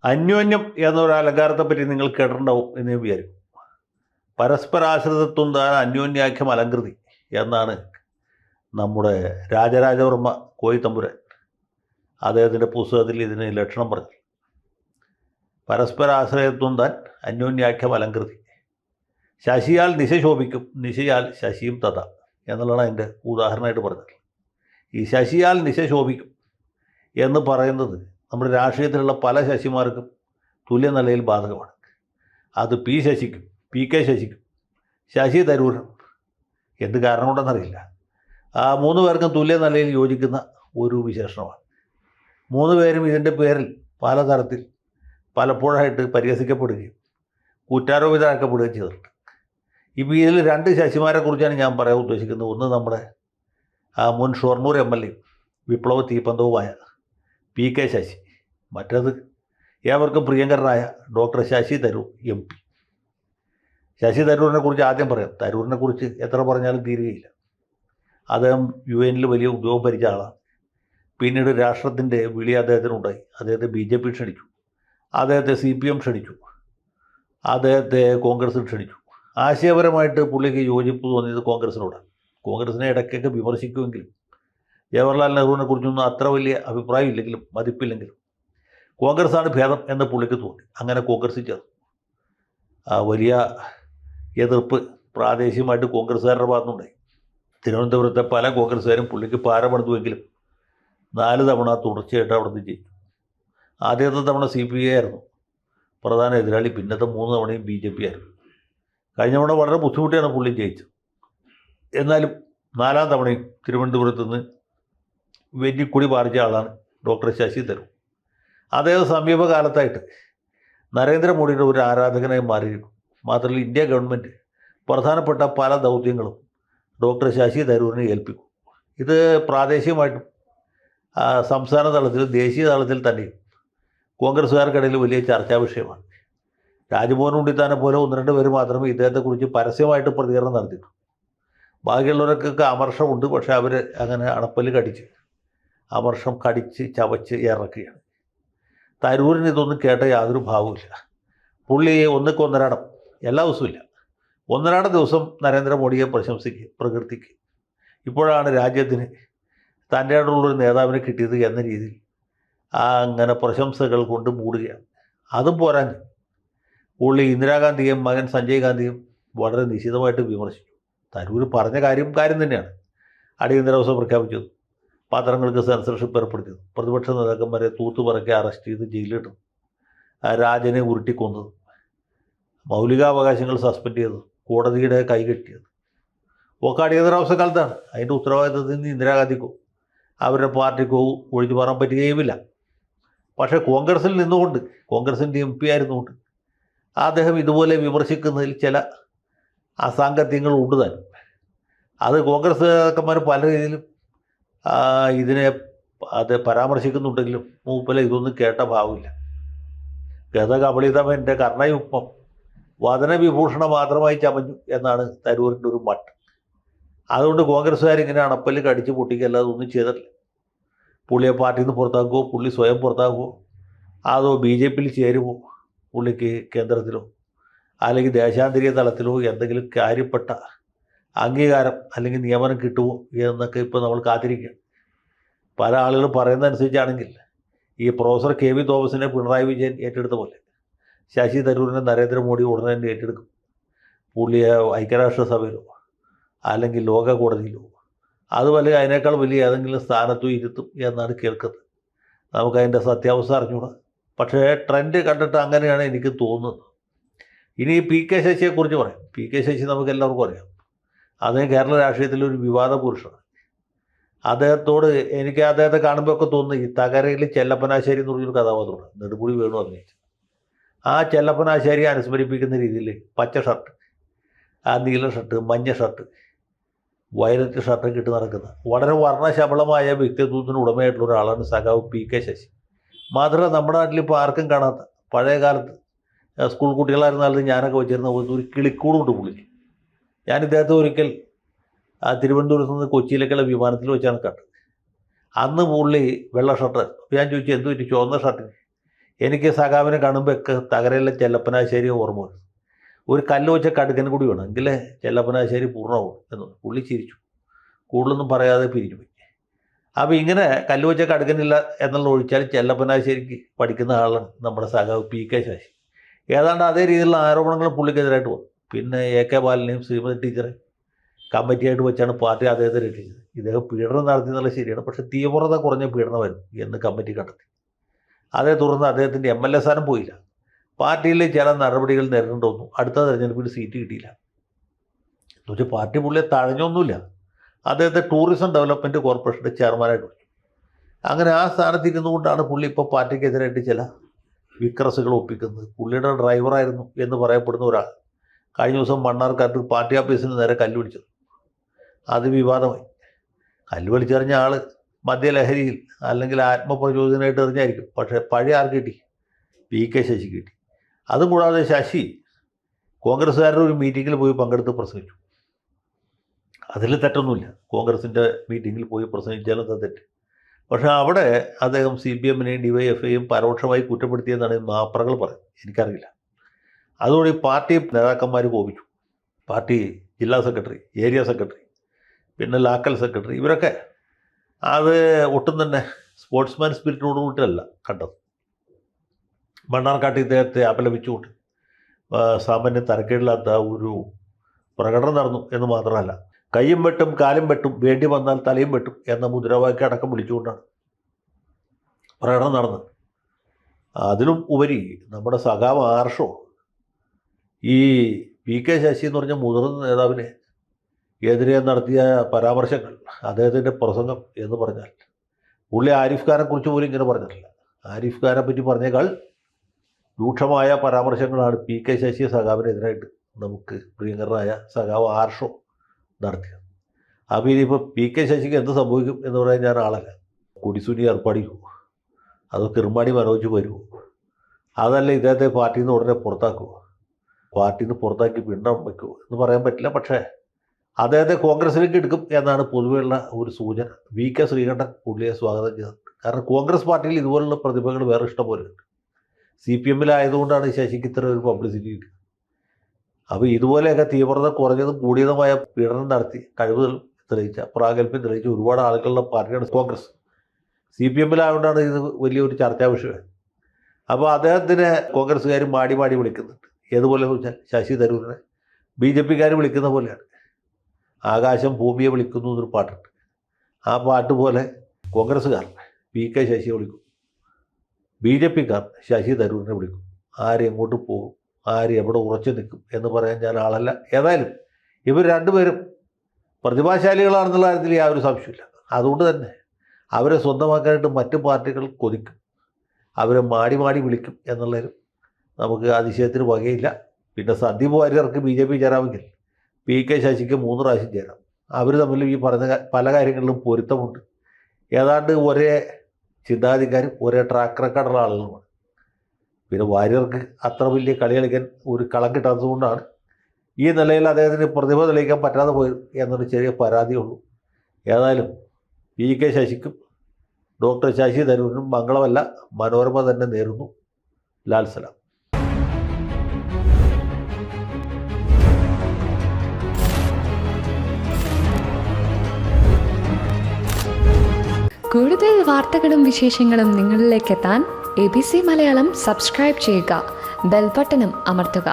അന്യോന്യം എന്നൊരു അലങ്കാരത്തെപ്പറ്റി നിങ്ങൾ കേട്ടിട്ടുണ്ടാവും എന്ന് ഞാൻ വിചാരിക്കും. പരസ്പരാശ്രിതത്വം താൻ അന്യോന്യാഖ്യം അലങ്കൃതി എന്നാണ് നമ്മുടെ രാജരാജവർമ്മ കോയിത്തമ്പുരാൻ അദ്ദേഹത്തിൻ്റെ പുസ്തകത്തിൽ ഇതിന് ലക്ഷണം പറഞ്ഞു. പരസ്പരാശ്രയത്വം താൻ അന്യോന്യാഖ്യം അലങ്കൃതി, ശശിയാൽ നിശ ശോഭിക്കും, നിശയാൽ ശശിയും തഥ എന്നുള്ളതാണ് അതിൻ്റെ ഉദാഹരണമായിട്ട് പറഞ്ഞത്. ഈ ശശിയാൽ നിശ ശോഭിക്കും എന്ന് പറയുന്നത് നമ്മുടെ രാഷ്ട്രീയത്തിലുള്ള പല ശശിമാർക്കും തുല്യ നിലയിൽ ബാധകമാണ്. അത് പി ശശിക്കും, പി കെ ശശിക്കും, ശശി തരൂരും എന്ത് കാരണം കൊണ്ടെന്നറിയില്ല, ആ മൂന്ന് പേർക്കും തുല്യ നിലയിൽ യോജിക്കുന്ന ഒരു വിശേഷണമാണ്. മൂന്ന് പേരും ഇതിൻ്റെ പേരിൽ പലതരത്തിൽ പലപ്പോഴായിട്ട് പരിഹസിക്കപ്പെടുകയും കുറ്റാരോപിതരാക്കപ്പെടുകയും ചെയ്തിട്ടുണ്ട്. ഇപ്പോൾ ഇതിൽ രണ്ട് ശശിമാരെ കുറിച്ചാണ് ഞാൻ പറയാൻ ഉദ്ദേശിക്കുന്നത്. ഒന്ന് നമ്മുടെ മുൻ ഷൊർണൂർ MLA വിപ്ലവ തീപ്പന്തവുമായ പി കെ ശശി, മറ്റേത് ഏവർക്കും പ്രിയങ്കരനായ ഡോക്ടർ ശശി തരൂർ MP. ശശി തരൂരിനെ കുറിച്ച് ആദ്യം പറയാം. തരൂരിനെ കുറിച്ച് എത്ര പറഞ്ഞാലും തീരുകയില്ല. അദ്ദേഹം UN വലിയ ഉദ്യോഗം ഭരിച്ച ആളാണ്. പിന്നീട് രാഷ്ട്രത്തിൻ്റെ വിളി അദ്ദേഹത്തിനുണ്ടായി. അദ്ദേഹത്തെ BJP ക്ഷണിച്ചു, അദ്ദേഹത്തെ CPM ക്ഷണിച്ചു, അദ്ദേഹത്തെ കോൺഗ്രസ് ക്ഷണിച്ചു. ആശയപരമായിട്ട് പുള്ളിക്ക് യോജിപ്പ് തോന്നിയത് കോൺഗ്രസിനോടാണ്. കോൺഗ്രസിനെ ഇടയ്ക്കൊക്കെ വിമർശിക്കുമെങ്കിലും ജവഹർലാൽ നെഹ്റുവിനെ കുറിച്ചൊന്നും അത്ര വലിയ അഭിപ്രായം ഇല്ലെങ്കിലും മതിപ്പില്ലെങ്കിലും കോൺഗ്രസ്സാണ് ഭേദം എന്ന് പുള്ളിക്ക് തോന്നി. അങ്ങനെ കോൺഗ്രസ്സിൽ ചേർന്നു. വലിയ എതിർപ്പ് പ്രാദേശികമായിട്ട് കോൺഗ്രസ്സുകാരുടെ ഭാഗത്തുനിന്നുണ്ടായി. തിരുവനന്തപുരത്തെ പല കോൺഗ്രസ്സുകാരും പുള്ളിക്ക് പാരപണിതുവെങ്കിലും 4 തവണ തുടർച്ചയായിട്ട് അവിടെ നിന്ന് ജയിച്ചു. ആദ്യത്തെ തവണ CPI ആയിരുന്നു പ്രധാന എതിരാളി, പിന്നത്തെ 3 തവണയും BJP ആയിരുന്നു. കഴിഞ്ഞ തവണ വളരെ ബുദ്ധിമുട്ടിയാണ് പുള്ളി ജയിച്ചത്. എന്നാലും 4ാം തവണയും തിരുവനന്തപുരത്ത് നിന്ന് വെന്നിക്കുടി പാറിച്ച ആളാണ് ഡോക്ടർ ശശി തരൂർ. അദ്ദേഹം സമീപകാലത്തായിട്ട് നരേന്ദ്രമോദിയുടെ ഒരു ആരാധകനായി മാറിയിരുന്നു. മാത്രമല്ല ഇന്ത്യ ഗവൺമെൻറ് പ്രധാനപ്പെട്ട പല ദൗത്യങ്ങളും ഡോക്ടർ ശശി തരൂരിനെ ഏൽപ്പിക്കും. ഇത് പ്രാദേശികമായിട്ടും സംസ്ഥാന തലത്തിലും ദേശീയ തലത്തിൽ തന്നെയും കോൺഗ്രസ്സുകാർക്കിടയിൽ വലിയ ചർച്ചാ വിഷയമാണ്. രാജ്മോഹൻ ഉണ്ണിത്താനെ പോലെ 1-2 പേര് മാത്രമേ ഇദ്ദേഹത്തെക്കുറിച്ച് പരസ്യമായിട്ട് പ്രതികരണം നടത്തിയിട്ടുള്ളൂ. ബാക്കിയുള്ളവർക്കൊക്കെ അമർഷമുണ്ട്. പക്ഷേ അവർ അങ്ങനെ അണപ്പല്ല് കടിച്ച് അമർഷം കടിച്ച് ചവച്ച് ഇറക്കുകയാണ്. തരൂരിന് ഇതൊന്നും കേട്ട യാതൊരു ഭാവവുമില്ല. പുള്ളി ഒന്നിക്കൊന്നരാടം, എല്ലാ ദിവസവും ഇല്ല, ഒന്നരാടം ദിവസം നരേന്ദ്രമോദിയെ പ്രകീർത്തിക്കുക. ഇപ്പോഴാണ് രാജ്യത്തിന് തൻ്റെ ആയിട്ടുള്ളൊരു നേതാവിനെ കിട്ടിയത് എന്ന രീതിയിൽ അങ്ങനെ പ്രശംസകൾ കൊണ്ട് മൂടുകയാണ്. അതും പോരാൻ പുള്ളി ഇന്ദിരാഗാന്ധിയും മകൻ സഞ്ജയ് ഗാന്ധിയും വളരെ നിശിതമായിട്ട് വിമർശിച്ചു. തരൂർ പറഞ്ഞ കാര്യം തന്നെയാണ്. അടിയന്തരാവസ്ഥ പ്രഖ്യാപിച്ചത്, പത്രങ്ങൾക്ക് സെൻസർഷിപ്പ് ഏർപ്പെടുത്തിയത്, പ്രതിപക്ഷ നേതാക്കന്മാരെ തൂത്തുപറക്കി അറസ്റ്റ് ചെയ്ത് ജയിലിട്ടു, രാജനെ ഉരുട്ടിക്കൊന്നത്, മൗലികാവകാശങ്ങൾ സസ്പെൻഡ് ചെയ്തത്, കോടതിയുടെ കൈകെട്ടിയത് ഒക്കെ അടിയന്തരാവസ്ഥ കാലത്താണ്. അതിൻ്റെ ഉത്തരവാദിത്തത്തിൽ നിന്ന് ഇന്ദിരാഗാന്ധിക്കോ അവരുടെ പാർട്ടിക്കോ ഒഴിഞ്ഞു മാറാൻ പറ്റുകയുമില്ല. പക്ഷേ കോൺഗ്രസിൽ നിന്നുകൊണ്ട്, കോൺഗ്രസിൻ്റെ MP ആയിരുന്നുകൊണ്ട് അദ്ദേഹം ഇതുപോലെ വിമർശിക്കുന്നതിൽ ചില അസാംഗത്യങ്ങൾ ഉണ്ട് താനും. അത് കോൺഗ്രസ് നേതാക്കന്മാർ പല രീതിയിലും ഇതിനെ പരാമർശിക്കുന്നുണ്ടെങ്കിലും മൂപ്പല ഇതൊന്നും കേട്ട ഭാവമില്ല. ഗതകബളിതമെൻ്റെ കർണയുപ്പം വദനവിഭൂഷണ മാത്രമായി ചമഞ്ഞു എന്നാണ് തരൂരിൻ്റെ ഒരു മട്ട്. അതുകൊണ്ട് കോൺഗ്രസ്സുകാരിങ്ങനെ അണപ്പല്ല് കടിച്ച് പൊട്ടിക്കല്ലാതെ ഒന്നും ചെയ്തിട്ടില്ല. പുള്ളിയെ പാർട്ടിയിൽ നിന്ന് പുറത്താക്കുമോ, പുള്ളി സ്വയം പുറത്താക്കുമോ, അതോ BJPയിൽ ചേരുമോ, പുള്ളിക്ക് കേന്ദ്രത്തിലോ അല്ലെങ്കിൽ ദേശാന്തരീയ തലത്തിലോ എന്തെങ്കിലും കാര്യപ്പെട്ട അംഗീകാരം അല്ലെങ്കിൽ നിയമനം കിട്ടുമോ എന്നൊക്കെ ഇപ്പോൾ നമ്മൾ കാത്തിരിക്കുകയാണ്. പല ആളുകൾ പറയുന്നതനുസരിച്ചാണെങ്കിൽ ഈ പ്രൊഫസർ KV തോമസിനെ പിണറായി വിജയൻ ഏറ്റെടുത്ത പോലെ ശശി തരൂരിനെ നരേന്ദ്രമോദി ഉടനെ തന്നെ ഏറ്റെടുക്കും. പുള്ളിയെ ഐക്യരാഷ്ട്രസഭയിലോ അല്ലെങ്കിൽ ലോക കോടതിയിലോ അതുപോലെ അതിനേക്കാൾ വലിയ ഏതെങ്കിലും സ്ഥാനത്തും ഇരുത്തും എന്നാണ് കേൾക്കുന്നത്. നമുക്കതിൻ്റെ സത്യാവസ്ഥ അറിഞ്ഞൂടാ. പക്ഷേ ട്രെൻഡ് കണ്ടിട്ട് അങ്ങനെയാണ് എനിക്ക് തോന്നുന്നത്. ഇനി പി കെ ശശിയെക്കുറിച്ച് പറയാം. പി കെ ശശി നമുക്ക് എല്ലാവർക്കും അറിയാം. അദ്ദേഹം കേരള രാഷ്ട്രീയത്തിലൊരു വിവാദ പുരുഷനാണ്. എനിക്ക് അദ്ദേഹത്തെ കാണുമ്പോഴൊക്കെ തോന്നുന്നു ഈ തകരയിൽ ചെല്ലപ്പനാശ്ശേരി എന്ന് പറഞ്ഞൊരു കഥാപാത്രമാണ്, നെടുമുടി വേണു അഭിനയിച്ചത്. ആ ചെല്ലപ്പനാശ്ശേരിയെ അനുസ്മരിപ്പിക്കുന്ന രീതിയിൽ പച്ച ഷർട്ട്, നീല ഷർട്ട്, മഞ്ഞ ഷർട്ട്, വയലറ്റ് ഷർട്ടൊക്കെ ഇട്ട് നടക്കുന്ന വളരെ വർണ്ണശബളമായ വ്യക്തിത്വത്തിന് ഉടമയായിട്ടുള്ള ഒരാളാണ് സഖാവ് പി കെ ശശി. മാത്രമല്ല നമ്മുടെ നാട്ടിൽ ഇപ്പോൾ ആർക്കും കാണാത്ത, പഴയ കാലത്ത് സ്കൂൾ കുട്ടികളായിരുന്നാലും ഞാനൊക്കെ വെച്ചിരുന്ന ഒരു കിളിക്കൂടുണ്ട് പുള്ളിക്ക്. ഞാൻ ഇദ്ദേഹത്തെ ഒരിക്കൽ തിരുവനന്തപുരത്ത് നിന്ന് കൊച്ചിയിലേക്കുള്ള വിമാനത്തിൽ വെച്ചാണ് കണ്ടത്. അന്ന് പുള്ളി വെള്ള ഷർട്ട്. അപ്പോൾ ഞാൻ ചോദിച്ചു എന്ത് പറ്റി ചുവന്ന ഷർട്ടിന്? എനിക്ക് സഖാവിനെ കാണുമ്പോഴൊക്കെ തകരയിലെ ചെല്ലപ്പനാശ്ശേരി ഓർമ്മ വരും. ഒരു കല്ല് വെച്ച കടുക്കൻ കൂടി വേണം എങ്കിലേ ചെല്ലപ്പനാശ്ശേരി പൂർണ്ണമാവും എന്ന് പുള്ളി ചിരിച്ചു. കൂടുതലൊന്നും പറയാതെ പിരിഞ്ഞു പോയി. അപ്പോൾ ഇങ്ങനെ കല്ല് വെച്ച കടുക്കനില്ല എന്നുള്ള ഒഴിച്ചാൽ ചെല്ലപ്പനാശ്ശേരിക്ക് പഠിക്കുന്ന ആളാണ് നമ്മുടെ സഖാവ് PK ശശി. ഏതാണ്ട് അതേ രീതിയിലുള്ള ആരോപണങ്ങൾ പുള്ളിക്കെതിരായിട്ട് വന്നു. പിന്നെ AK ബാലനെയും ശ്രീമതി ടീച്ചറെ കമ്മിറ്റിയായിട്ട് വെച്ചാണ് പാർട്ടി അദ്ദേഹത്തെ രക്ഷിച്ചത്. ഇദ്ദേഹം പീഡനം നടത്തിയെന്നുള്ള ശരിയാണ്, പക്ഷേ തീവ്രത കുറഞ്ഞ പീഡനമായിരുന്നു എന്ന് കമ്മിറ്റി കണ്ടെത്തി. അതേ തുടർന്ന് അദ്ദേഹത്തിൻ്റെ MLA സ്ഥാനം പോയില്ല. പാർട്ടിയിൽ ചില നടപടികൾ നേരിടേണ്ടി വന്നു. അടുത്ത തെരഞ്ഞെടുപ്പിൽ സീറ്റ് കിട്ടിയില്ല. എന്നുവെച്ചാൽ പാർട്ടി പുള്ളിയെ തഴഞ്ഞൊന്നുമില്ല. അദ്ദേഹത്തെ ടൂറിസം ഡെവലപ്മെൻറ്റ് കോർപ്പറേഷൻ്റെ ചെയർമാനായിട്ട് വിളിച്ചു. അങ്ങനെ ആ സ്ഥാനത്ത് ഇരുന്നുകൊണ്ടാണ് പുള്ളി ഇപ്പോൾ പാർട്ടിക്കെതിരായിട്ട് ചില വിക്രസുകൾ ഒപ്പിക്കുന്നത്. പുള്ളിയുടെ ഡ്രൈവറായിരുന്നു എന്ന് പറയപ്പെടുന്ന ഒരാൾ കഴിഞ്ഞ ദിവസം മണ്ണാർക്കാട്ട് പാർട്ടി ഓഫീസിന് നേരെ കല്ല് പിടിച്ചത്. അത് വിവാദമായി. കല്ല് വലിച്ചെറിഞ്ഞ ആൾ മദ്യലഹരിയിൽ അല്ലെങ്കിൽ ആത്മപ്രചോദനമായിട്ട് എറിഞ്ഞായിരിക്കും. പക്ഷേ പഴയ ആർക്ക് കിട്ടി? PK ശശി കിട്ടി. അതും കൂടാതെ ശശി കോൺഗ്രസ്സുകാരുടെ ഒരു മീറ്റിങ്ങിൽ പോയി പങ്കെടുത്ത് പ്രസംഗിച്ചു. അതിൽ തെറ്റൊന്നുമില്ല, കോൺഗ്രസിൻ്റെ മീറ്റിങ്ങിൽ പോയി പ്രസംഗിച്ചാലും തെറ്റ്. പക്ഷേ അവിടെ അദ്ദേഹം CPMനെയും DYFഐയും പരോക്ഷമായി കുറ്റപ്പെടുത്തിയെന്നാണ് മാപ്രകൾ പറയുന്നത്. എനിക്കറിയില്ല. അതുകൊണ്ട് ഈ പാർട്ടി നേതാക്കന്മാർ കോപിച്ചു. പാർട്ടി ജില്ലാ സെക്രട്ടറി, ഏരിയ സെക്രട്ടറി, പിന്നെ ലോക്കൽ സെക്രട്ടറി, ഇവരൊക്കെ അത് ഒട്ടും തന്നെ സ്പോർട്സ്മാൻ സ്പിരിറ്റോട് കൂട്ടിയല്ല കണ്ടത്. മണ്ണാർക്കാട്ട് ഇദ്ദേഹത്തെ അപലപിച്ചുകൊണ്ട് സാമാന്യ തരക്കേടില്ലാത്ത ഒരു പ്രകടനം നടന്നു എന്ന് മാത്രമല്ല, കയ്യും വെട്ടും കാലും വെട്ടും വേണ്ടി വന്നാൽ തലയും വെട്ടും എന്ന മുദ്രാവാക്യം അടക്കം വിളിച്ചുകൊണ്ടാണ് പ്രകടനം നടന്നത്. അതിലും ഉപരി നമ്മുടെ സഖാവ് ആർഷോ ഈ PK ശശി എന്ന് പറഞ്ഞ മുതിർന്ന നേതാവിനെ എതിരെ നടത്തിയ പരാമർശങ്ങൾ, അദ്ദേഹത്തിൻ്റെ പ്രസംഗം എന്ന് പറഞ്ഞാൽ പുള്ളി ആരിഫ് ഖാനെ കുറിച്ച് പോലും ഇങ്ങനെ പറഞ്ഞിട്ടില്ല. ആരിഫ് ഖാനെ പറ്റി പറഞ്ഞേക്കാൾ രൂക്ഷമായ പരാമർശങ്ങളാണ് PK ശശി സഖാവിനെതിരായിട്ട് നമുക്ക് പ്രിയങ്കരനായ സഖാവ് ആർഷോ നടത്തിയത്. അപ്പോൾ ഇനിയിപ്പോൾ PK ശശിക്ക് എന്ത് സംഭവിക്കും എന്ന് പറയാൻ ഞാൻ ആളല്ല. കൊടിസൂരി ഏർപ്പാടിക്കുമോ, അതോ കിർമാണി മനോജ് വരുമോ, അതല്ല ഇദ്ദേഹത്തെ പാർട്ടിയിൽ നിന്ന് ഉടനെ പുറത്താക്കുമോ, പാർട്ടിയിൽ നിന്ന് പുറത്താക്കി പിണ്ഡം വയ്ക്കുമോ എന്ന് പറയാൻ പറ്റില്ല. പക്ഷേ അദ്ദേഹത്തെ കോൺഗ്രസിലേക്ക് എടുക്കും എന്നാണ് പൊതുവെയുള്ള ഒരു സൂചന. VK ശ്രീകണ്ഠൻ പുള്ളിയെ സ്വാഗതം ചെയ്തത്. കാരണം കോൺഗ്രസ് പാർട്ടിയിൽ ഇതുപോലുള്ള പ്രതിഭകൾ വേറെ ഇഷ്ടം പോലെ ഉണ്ട്. CPMലായതുകൊണ്ടാണ് ശശിക്ക് ഇത്ര ഒരു പബ്ലിസിറ്റി കിട്ടുന്നത്. അപ്പോൾ ഇതുപോലെയൊക്കെ തീവ്രത കുറഞ്ഞതും കൂടിയതുമായ പീഡനം നടത്തി കഴിവുകൾ തെളിയിച്ച, പ്രാഗൽഭ്യം തെളിയിച്ച ഒരുപാട് ആളുകളുടെ പാർട്ടിയാണ് കോൺഗ്രസ്. CPMലായതുകൊണ്ടാണ് ഇത് വലിയൊരു ചർച്ചാ വിഷയം. അപ്പോൾ അദ്ദേഹത്തിന് കോൺഗ്രസ്സുകാർ മാടി മാടി വിളിക്കുന്നുണ്ട്. ഏതുപോലെ വെച്ചാൽ ശശി തരൂരിനെ BJPക്കാർ വിളിക്കുന്ന പോലെയാണ്. ആകാശം ഭൂമിയെ വിളിക്കുന്നു എന്നൊരു പാട്ടുണ്ട്. ആ പാട്ട് പോലെ കോൺഗ്രസ്സുകാർ PK ശശിയെ വിളിക്കും, BJPക്കാർ ശശി തരൂരിനെ വിളിക്കും. ആര് എങ്ങോട്ട് പോകും, ആര് എവിടെ ഉറച്ചു നിൽക്കും എന്ന് പറയാൻ ഞാൻ ആളല്ല. ഏതായാലും ഇവർ രണ്ടുപേരും പ്രതിഭാശാലികളാണെന്നുള്ള കാര്യത്തിൽ യാതൊരു സംശയമില്ല. അതുകൊണ്ട് തന്നെ അവരെ സ്വന്തമാക്കാനായിട്ട് മറ്റു പാർട്ടികൾ കൊതിക്കും, അവരെ മാടി മാടി വിളിക്കും എന്നുള്ളതിലും നമുക്ക് അതിശയത്തിന് വകയില്ല. പിന്നെ സന്ദീപ് വാര്യർക്ക് BJP ചേരാമെങ്കിൽ PK ശശിക്ക് 3 പ്രാവശ്യം ചേരാം. അവർ തമ്മിൽ ഈ പറഞ്ഞ പല കാര്യങ്ങളിലും പൊരുത്തമുണ്ട്. ഏതാണ്ട് ഒരേ ചിന്താധികാരം, ഒരേ ട്രാക്ക് റെക്കോർഡുള്ള ആളുകളുമാണ്. പിന്നെ വാര്യർക്ക് അത്ര വലിയ കളി കളിക്കാൻ ഒരു കളം കിട്ടാത്തതുകൊണ്ടാണ് ഈ നിലയിൽ അദ്ദേഹത്തിന് പ്രതിഭ തെളിയിക്കാൻ പറ്റാതെ പോയത് എന്നൊരു ചെറിയ പരാതിയുള്ളൂ. ഏതായാലും PK ശശിക്കും ഡോക്ടർ ശശി തരൂരിനും മംഗളമല്ല, മനോരമ തന്നെ നേരുന്നു. ലാൽ സലാം. കൂടുതൽ വാർത്തകളും വിശേഷങ്ങളും നിങ്ങളിലേക്ക് എത്താൻ ABC മലയാളം സബ്സ്ക്രൈബ് ചെയ്യുക, ബെൽ ബട്ടണും അമർത്തുക.